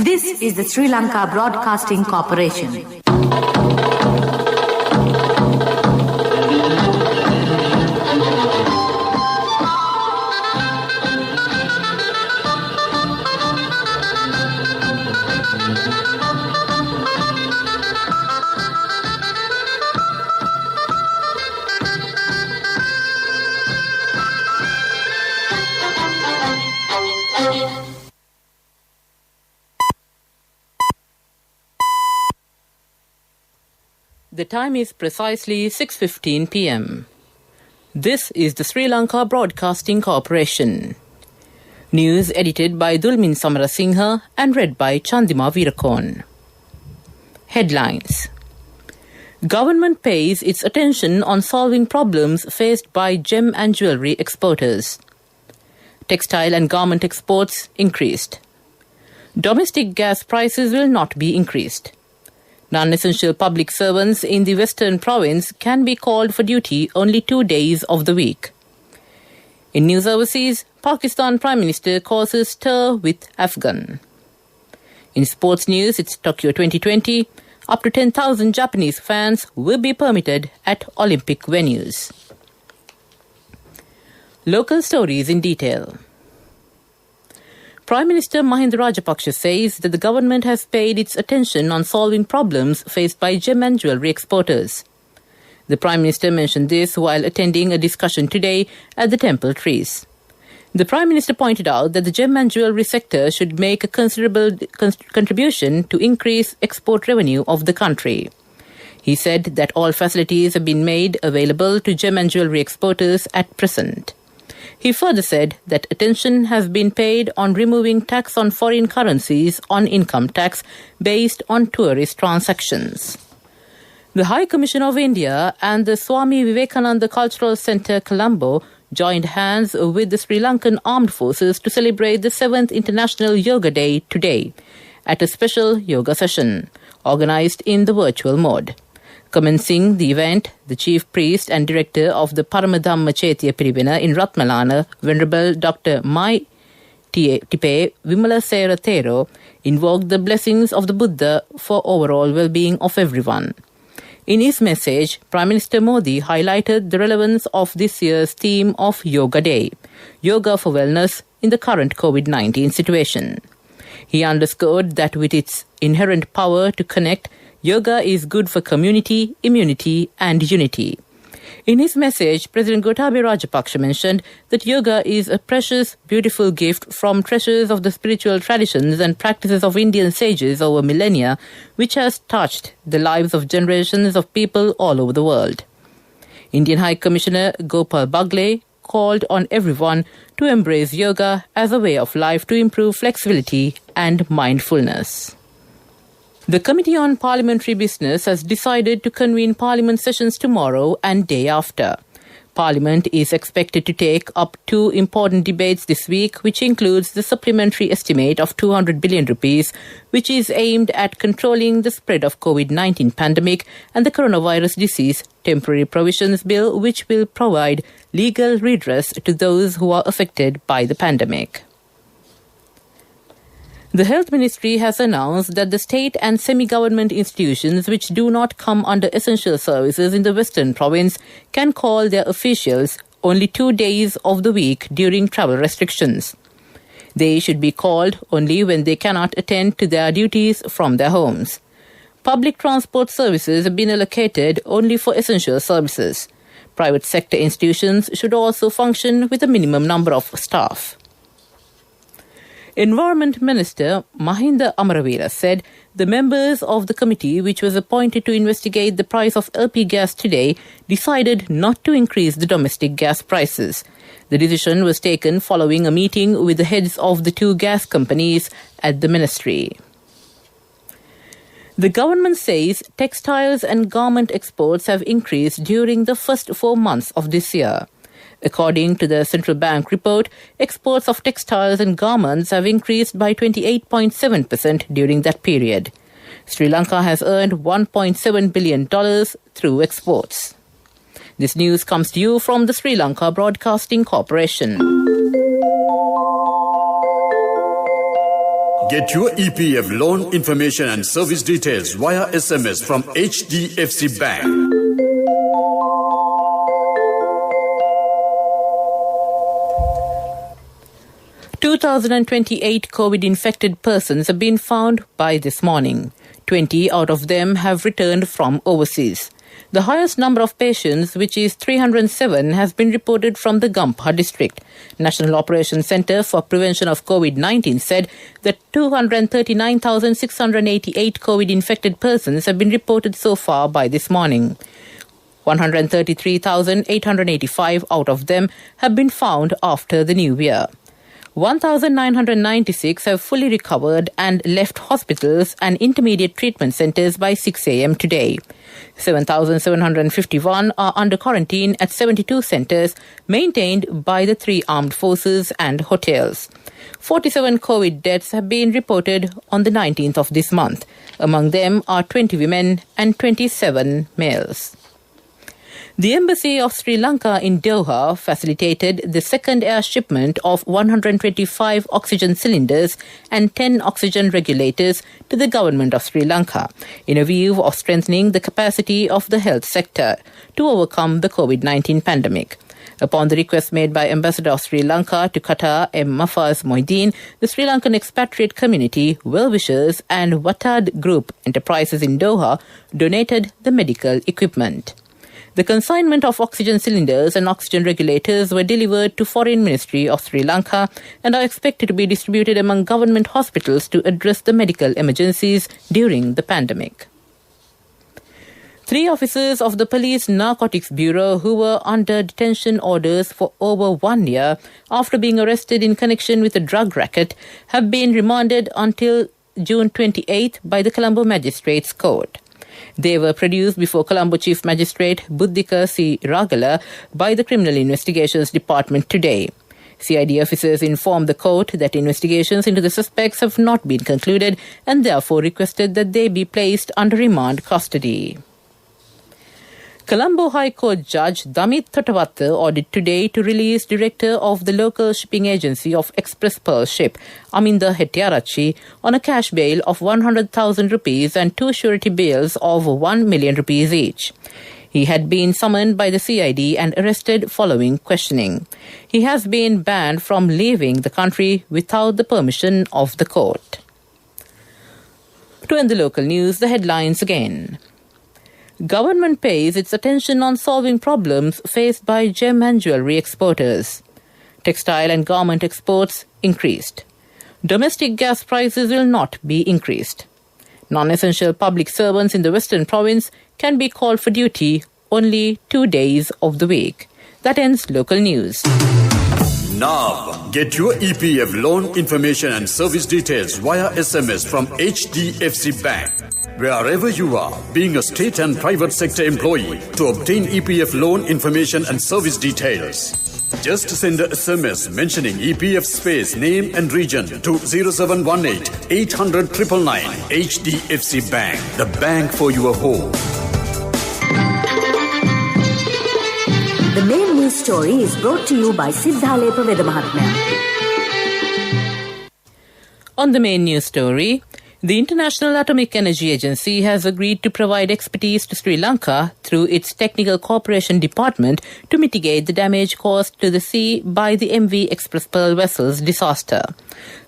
This is the Sri Lanka Broadcasting Corporation. The time is precisely 6:15 p.m. This is the Sri Lanka Broadcasting Corporation. News edited by Dulmin Samarasinghe and read by Chandima Veerakorn. Headlines. Government pays its attention on solving problems faced by gem and jewellery exporters. Textile and garment exports increased. Domestic gas prices will not be increased. Non-essential public servants in the Western Province can be called for duty only 2 days of the week. In news overseas, Pakistan Prime Minister causes stir with Afghan. In sports news, it's Tokyo 2020. Up to 10,000 Japanese fans will be permitted at Olympic venues. Local stories in detail. Prime Minister Mahinda Rajapaksa says that the government has paid its attention on solving problems faced by gem and jewellery exporters. The Prime Minister mentioned this while attending a discussion today at the Temple Trees. The Prime Minister pointed out that the gem and jewellery sector should make a considerable contribution to increase export revenue of the country. He said that all facilities have been made available to gem and jewellery exporters at present. He further said that attention has been paid on removing tax on foreign currencies on income tax based on tourist transactions. The High Commission of India and the Swami Vivekananda Cultural Centre, Colombo, joined hands with the Sri Lankan Armed Forces to celebrate the 7th International Yoga Day today at a special yoga session, organised in the virtual mode. Commencing the event, the Chief Priest and Director of the Paramadhamma Chaitya Pirivena in Ratmalana, Venerable Dr. Mai Tipe Vimalasera Thero, invoked the blessings of the Buddha for overall well-being of everyone. In his message, Prime Minister Modi highlighted the relevance of this year's theme of Yoga Day, Yoga for Wellness in the current COVID-19 situation. He underscored that with its inherent power to connect, yoga is good for community, immunity and unity. In his message, President Gotabaya Rajapaksa mentioned that yoga is a precious, beautiful gift from treasures of the spiritual traditions and practices of Indian sages over millennia, which has touched the lives of generations of people all over the world. Indian High Commissioner Gopal Bagle called on everyone to embrace yoga as a way of life to improve flexibility and mindfulness. The Committee on Parliamentary Business has decided to convene Parliament sessions tomorrow and day after. Parliament is expected to take up two important debates this week, which includes the supplementary estimate of 200 billion rupees, which is aimed at controlling the spread of COVID-19 pandemic, and the coronavirus disease temporary provisions bill, which will provide legal redress to those who are affected by the pandemic. The Health Ministry has announced that the state and semi-government institutions which do not come under essential services in the Western Province can call their officials only 2 days of the week during travel restrictions. They should be called only when they cannot attend to their duties from their homes. Public transport services have been allocated only for essential services. Private sector institutions should also function with a minimum number of staff. Environment Minister Mahinda Amaraveera said the members of the committee which was appointed to investigate the price of LP gas today decided not to increase the domestic gas prices. The decision was taken following a meeting with the heads of the two gas companies at the ministry. The government says textiles and garment exports have increased during the first 4 months of this year. According to the Central Bank report, exports of textiles and garments have increased by 28.7% during that period. Sri Lanka has earned $1.7 billion through exports. This news comes to you from the Sri Lanka Broadcasting Corporation. Get your EPF loan information and service details via SMS from HDFC Bank. (2,028) COVID-infected persons have been found by this morning. 20 out of them have returned from overseas. The highest number of patients, which is 307, has been reported from the Gampha district. National Operations Centre for Prevention of COVID-19 said that 239,688 COVID-infected persons have been reported so far by this morning. 133,885 out of them have been found after the new year. 1,996 have fully recovered and left hospitals and intermediate treatment centres by 6 a.m. today. 7,751 are under quarantine at 72 centres maintained by the 3 armed forces and hotels. 47 COVID deaths have been reported on the 19th of this month. Among them are 20 women and 27 males. The Embassy of Sri Lanka in Doha facilitated the second air shipment of 125 oxygen cylinders and 10 oxygen regulators to the government of Sri Lanka in a view of strengthening the capacity of the health sector to overcome the COVID-19 pandemic. Upon the request made by Ambassador of Sri Lanka to Qatar, M. Mafaz Moideen, the Sri Lankan expatriate community, well-wishers and Watad Group enterprises in Doha donated the medical equipment. The consignment of oxygen cylinders and oxygen regulators were delivered to Foreign Ministry of Sri Lanka and are expected to be distributed among government hospitals to address the medical emergencies during the pandemic. 3 officers of the Police Narcotics Bureau who were under detention orders for over 1 year after being arrested in connection with a drug racket have been remanded until June 28 by the Colombo Magistrates Court. They were produced before Colombo Chief Magistrate Buddhika C. Ragala by the Criminal Investigations Department today. CID officers informed the court that investigations into the suspects have not been concluded and therefore requested that they be placed under remand custody. Colombo High Court Judge Damit Thottawatha ordered today to release director of the local shipping agency of Express Pearl ship, Aminda Hettiarachchi, on a cash bail of 100,000 rupees and 2 surety bails of 1 million rupees each. He had been summoned by the CID and arrested following questioning. He has been banned from leaving the country without the permission of the court. To end the local news, the headlines again. Government pays its attention on solving problems faced by gem and jewellery exporters. Textile and garment exports increased. Domestic gas prices will not be increased. Non-essential public servants in the Western Province can be called for duty only 2 days of the week. That ends local news. Now, get your EPF loan information and service details via SMS from HDFC Bank. Wherever you are, being a state and private sector employee, to obtain EPF loan information and service details, just send a SMS mentioning EPF space, name and region to 0718 800 999. HDFC Bank, the bank for your home. The main news story is brought to you by Siddhalepa Vedamahatmya. On the main news story, the International Atomic Energy Agency has agreed to provide expertise to Sri Lanka through its Technical Cooperation Department to mitigate the damage caused to the sea by the MV Express Pearl vessel's disaster.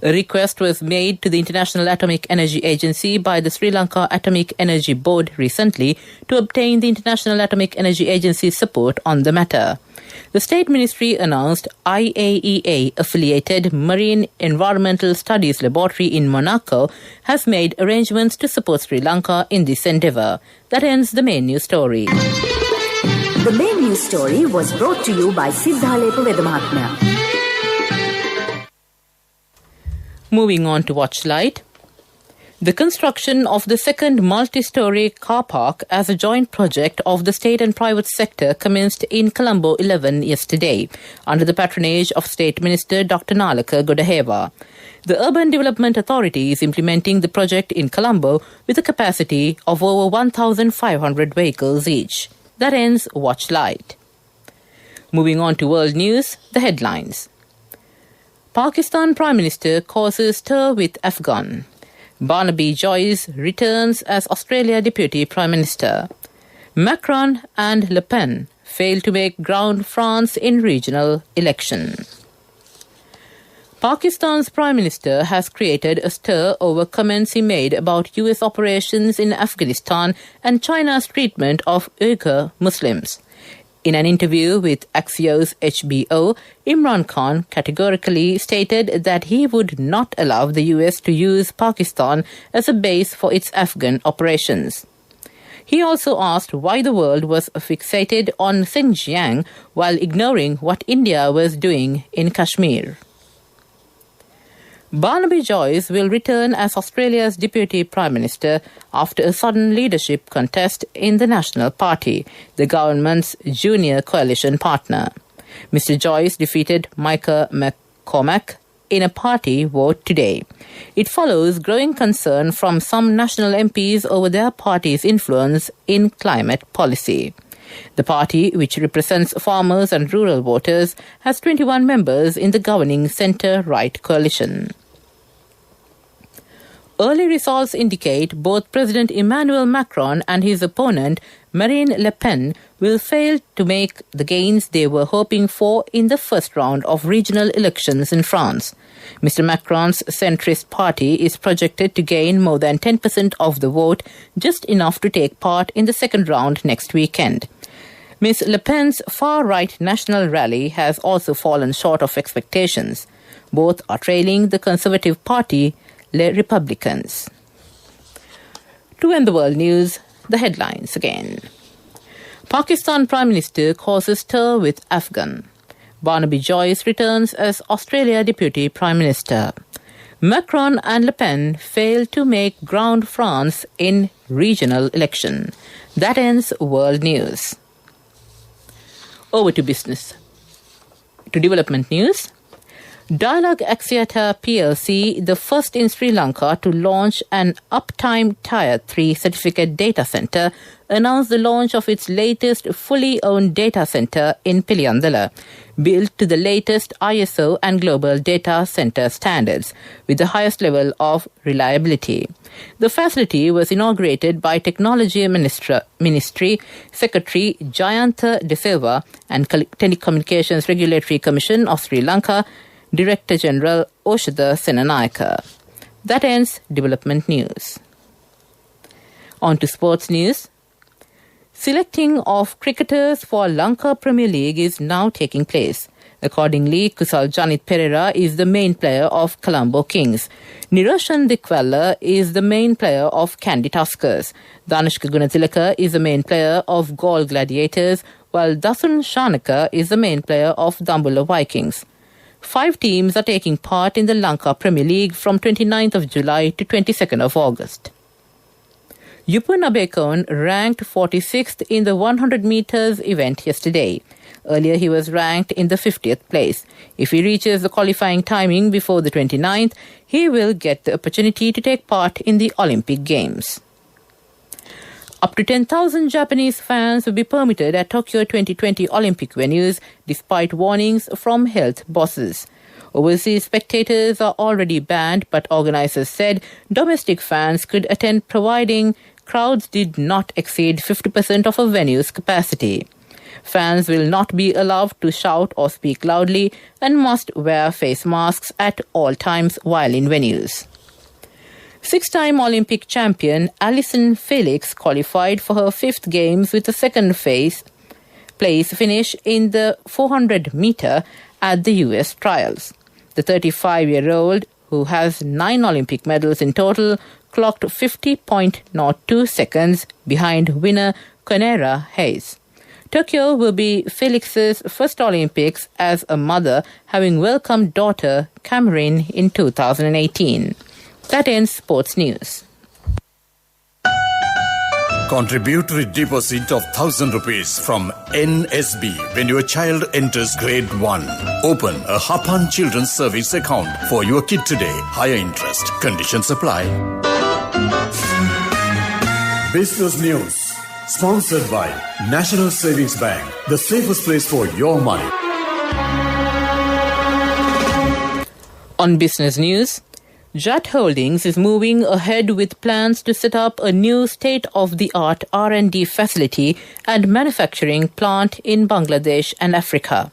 A request was made to the International Atomic Energy Agency by the Sri Lanka Atomic Energy Board recently to obtain the International Atomic Energy Agency's support on the matter. The State Ministry announced IAEA-affiliated Marine Environmental Studies Laboratory in Monaco has made arrangements to support Sri Lanka in this endeavour. That ends the main news story. The main news story was brought to you by Siddhalepa Vedamahatmya. Moving on to Watchlight. The construction of the second multi-storey car park as a joint project of the state and private sector commenced in Colombo 11 yesterday, under the patronage of State Minister Dr. Nalaka Godaheva. The Urban Development Authority is implementing the project in Colombo with a capacity of over 1,500 vehicles each. That ends Watchlight. Moving on to world news, the headlines. Pakistan Prime Minister causes stir with Afghan. Barnaby Joyce returns as Australia Deputy Prime Minister. Macron and Le Pen fail to make ground France in regional election. Pakistan's Prime Minister has created a stir over comments he made about US operations in Afghanistan and China's treatment of Uyghur Muslims. In an interview with Axios HBO, Imran Khan categorically stated that he would not allow the US to use Pakistan as a base for its Afghan operations. He also asked why the world was fixated on Xinjiang while ignoring what India was doing in Kashmir. Barnaby Joyce will return as Australia's Deputy Prime Minister after a sudden leadership contest in the National Party, the government's junior coalition partner. Mr. Joyce defeated Micah McCormack in a party vote today. It follows growing concern from some national MPs over their party's influence in climate policy. The party, which represents farmers and rural voters, has 21 members in the governing centre-right coalition. Early results indicate both President Emmanuel Macron and his opponent Marine Le Pen will fail to make the gains they were hoping for in the first round of regional elections in France. Mr. Macron's centrist party is projected to gain more than 10% of the vote, just enough to take part in the second round next weekend. Ms. Le Pen's far-right national rally has also fallen short of expectations. Both are trailing the Conservative Party, Les Republicans. To end the world news, the headlines again. Pakistan Prime Minister causes stir with Afghan. Barnaby Joyce returns as Australia Deputy Prime Minister. Macron and Le Pen fail to make ground France in regional election. That ends world news. Over to business. To development news. Dialog Axiata PLC, the first in Sri Lanka to launch an Uptime Tier 3 certificate data centre, announced the launch of its latest fully owned data centre in Piliyandala, built to the latest ISO and global data centre standards, with the highest level of reliability. The facility was inaugurated by Technology Ministry Secretary Jayantha De Silva and Telecommunications Regulatory Commission of Sri Lanka Director General Oshada Senanayaka. That ends development news. On to sports news. Selecting of cricketers for Lanka Premier League is now taking place. Accordingly, Kusal Janit Pereira is the main player of Colombo Kings. Niroshan Dikwella is the main player of Kandy Tuskers. Danishka Gunatilaka is the main player of Gaul Gladiators, while Dasun Shanaka is the main player of Dambulla Vikings. 5 teams are taking part in the Lanka Premier League from 29th of July to 22nd of August. Yupun Abekon ranked 46th in the 100 meters event yesterday. Earlier he was ranked in the 50th place. If he reaches the qualifying timing before the 29th, he will get the opportunity to take part in the Olympic Games. Up to 10,000 Japanese fans will be permitted at Tokyo 2020 Olympic venues despite warnings from health bosses. Overseas spectators are already banned, but organizers said domestic fans could attend providing crowds did not exceed 50% of a venue's capacity. Fans will not be allowed to shout or speak loudly and must wear face masks at all times while in venues. 6-time Olympic champion Allyson Felix qualified for her 5th Games with a second place finish in the 400-meter at the US trials. The 35-year-old, who has 9 Olympic medals in total, clocked 50.02 seconds behind winner Conera Hayes. Tokyo will be Felix's first Olympics as a mother, having welcomed daughter Cameron in 2018. That ends sports news. Contributory deposit of 1,000 rupees from NSB when your child enters grade 1. Open a Hapan Children's Service account for your kid today. Higher interest. Conditions apply. Business news. Sponsored by National Savings Bank. The safest place for your money. On business news, Jat Holdings is moving ahead with plans to set up a new state-of-the-art R&D facility and manufacturing plant in Bangladesh and Africa.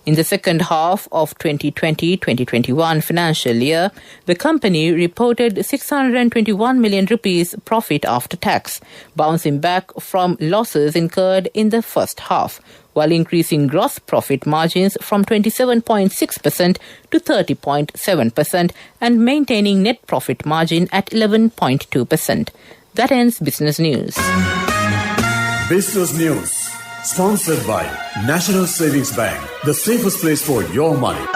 In the second half of 2020-2021 financial year, the company reported 621 million rupees profit after tax, bouncing back from losses incurred in the first half, while increasing gross profit margins from 27.6% to 30.7% and maintaining net profit margin at 11.2%. That ends business news. Business news. Sponsored by National Savings Bank, the safest place for your money.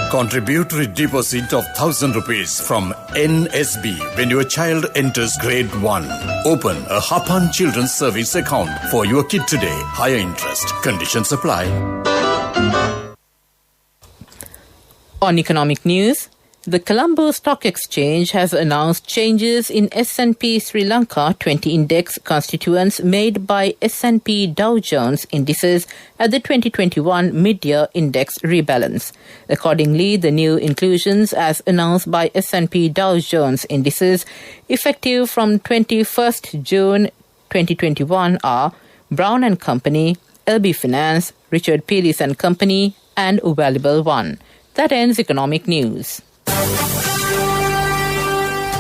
Contributory deposit of 1,000 rupees from NSB when your child enters grade 1. Open a Hapan Children's Service account for your kid today. Higher interest. Conditions apply. On economic news, the Colombo Stock Exchange has announced changes in S&P Sri Lanka 20 index constituents made by S&P Dow Jones indices at the 2021 mid-year index rebalance. Accordingly, the new inclusions as announced by S&P Dow Jones indices effective from 21st June 2021 are Brown & Company, LB Finance, Richard Pealis & Company and Valuable One. That ends economic news.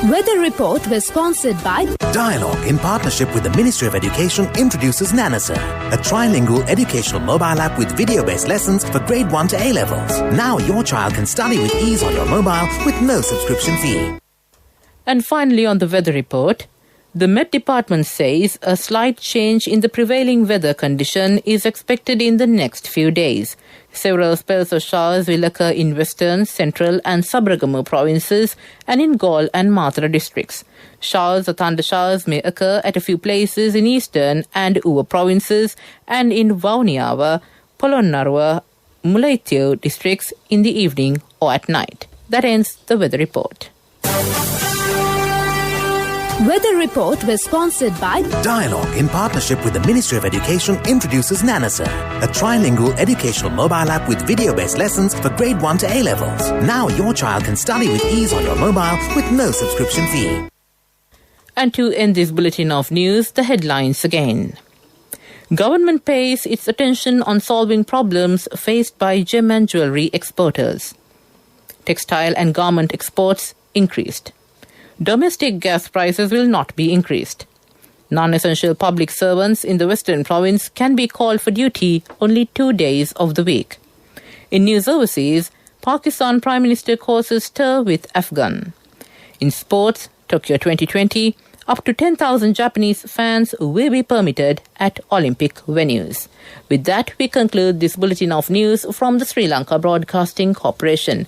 Weather Report was sponsored by Dialogue in partnership with the Ministry of Education introduces Nanasa, a trilingual educational mobile app with video-based lessons for grade 1 to A-levels. Now your child can study with ease on your mobile with no subscription fee. And finally on the Weather Report, the Met Department says a slight change in the prevailing weather condition is expected in the next few days. Several spells of showers will occur in western, central and Sabaragamu provinces and in Galle and Mathura districts. Showers or thunder showers may occur at a few places in eastern and Uva provinces and in Vauniava, Polonnaruwa, Mullaitivu districts in the evening or at night. That ends the Weather Report. Weather Report was sponsored by Dialogue in partnership with the Ministry of Education introduces Nanasa, a trilingual educational mobile app with video-based lessons for grade 1 to A-levels. Now your child can study with ease on your mobile with no subscription fee. And to end this bulletin of news, the headlines again. Government pays its attention on solving problems faced by gem and jewellery exporters. Textile and garment exports increased. Domestic gas prices will not be increased. Non-essential public servants in the Western Province can be called for duty only 2 days of the week. In news overseas, Pakistan Prime Minister causes stir with Afghan. In sports, Tokyo 2020, up to 10,000 Japanese fans will be permitted at Olympic venues. With that, we conclude this bulletin of news from the Sri Lanka Broadcasting Corporation.